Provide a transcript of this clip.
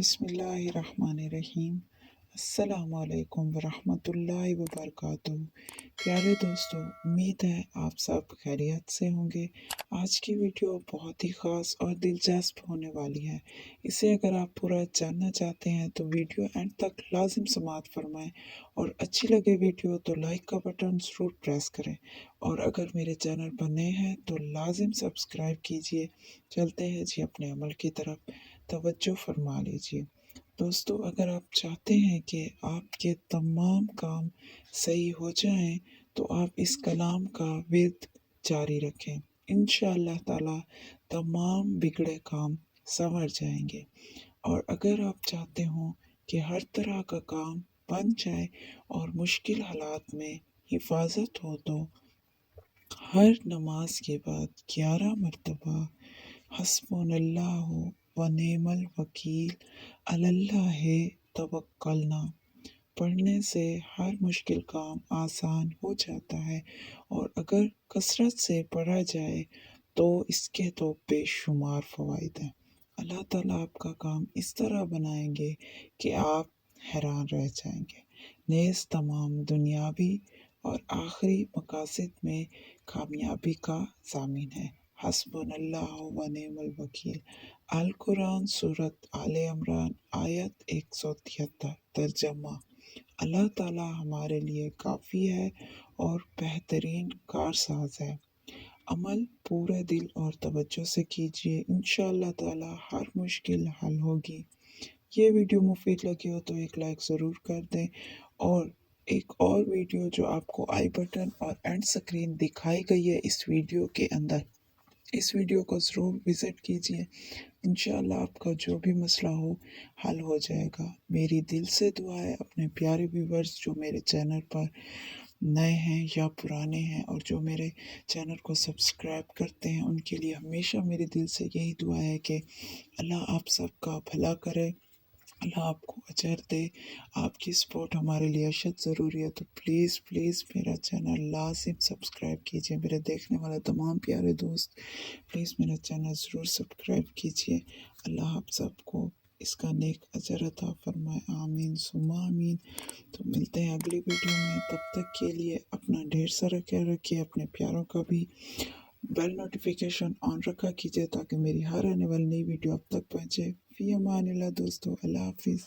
बिस्मिल्लाहिर्रहमानिर्रहीम। अस्सलाम वालेकुम वरहमतुल्लाहि वबरकातुहू। प्यारे दोस्तों, उम्मीद है आप सब खैरियत से होंगे। आज की वीडियो बहुत ही ख़ास और दिलचस्प होने वाली है। इसे अगर आप पूरा जानना चाहते हैं तो वीडियो एंड तक लाजिम समाअत फरमाएं, और अच्छी लगे वीडियो तो लाइक का बटन ज़रूर प्रेस करें, और अगर मेरे चैनल पर नए हैं तो लाजिम सब्सक्राइब कीजिए। चलते हैं जी अपने अमल की तरफ, तवज्जो फरमा लीजिए। दोस्तों, अगर आप चाहते हैं कि आपके तमाम काम सही हो जाएं तो आप इस कलाम का विर्द जारी रखें। इंशाअल्लाह ताला तमाम बिगड़े काम संवर जाएंगे। और अगर आप चाहते हो कि हर तरह का काम बन जाए और मुश्किल हालात में हिफाजत हो, तो हर नमाज के बाद 11 मरतबा हस्बुनल्लाहु व नेमल वकील अलल्लाहि तवक्कलना पढ़ने से हर मुश्किल काम आसान हो जाता है। और अगर कसरत से पढ़ा जाए तो इसके तो बेशुमार फ़वाइद हैं। अल्लाह ताला आपका काम इस तरह बनाएंगे कि आप हैरान रह जाएंगे। नेज़ तमाम दुनियावी और आखिरी मकासद में कामयाबी का ज़ामिन है। हस्बुनल्लाहु व निअमल वकील। अल कुरान सूरत आले इमरान आयत 173। तर्जमा: अल्लाह ताला हमारे लिए काफ़ी है और बेहतरीन कारसाज है। अमल पूरे दिल और तवज्जो से कीजिए, इंशाअल्लाह ताला हर मुश्किल हल होगी। ये वीडियो मुफीद लगी हो तो एक लाइक ज़रूर कर दें, और एक और वीडियो जो आपको आई बटन और एंड स्क्रीन दिखाई गई है इस वीडियो के अंदर, इस वीडियो को ज़रूर विज़िट कीजिए। इंशाअल्लाह आपका जो भी मसला हो हल हो जाएगा। मेरी दिल से दुआ है अपने प्यारे व्यूवर्स जो मेरे चैनल पर नए हैं या पुराने हैं और जो मेरे चैनल को सब्सक्राइब करते हैं, उनके लिए हमेशा मेरे दिल से यही दुआ है कि अल्लाह आप सबका भला करे, अल्लाह आपको अजर दे। आपकी सपोर्ट हमारे लिए अशद ज़रूरी है, तो प्लीज़ प्लीज़ मेरा चैनल लाजिम सब्सक्राइब कीजिए। मेरे देखने वाले तमाम प्यारे दोस्त प्लीज़ मेरा चैनल ज़रूर सब्सक्राइब कीजिए। अल्लाह आप सबको इसका नेक अजर अता फरमाए। आमीन सुम्मा आमीन। तो मिलते हैं अगली वीडियो में, तब तक के लिए अपना ढेर सारा ख्याल रखिए। अपने प्यारों का भी बेल नोटिफिकेशन ऑन रखा कीजिए ताकि मेरी हर आने वाली नई वीडियो अब तक पहुँचे। फ़ी अमानिल्लाह दोस्तों, अल्लाह हाफिज़।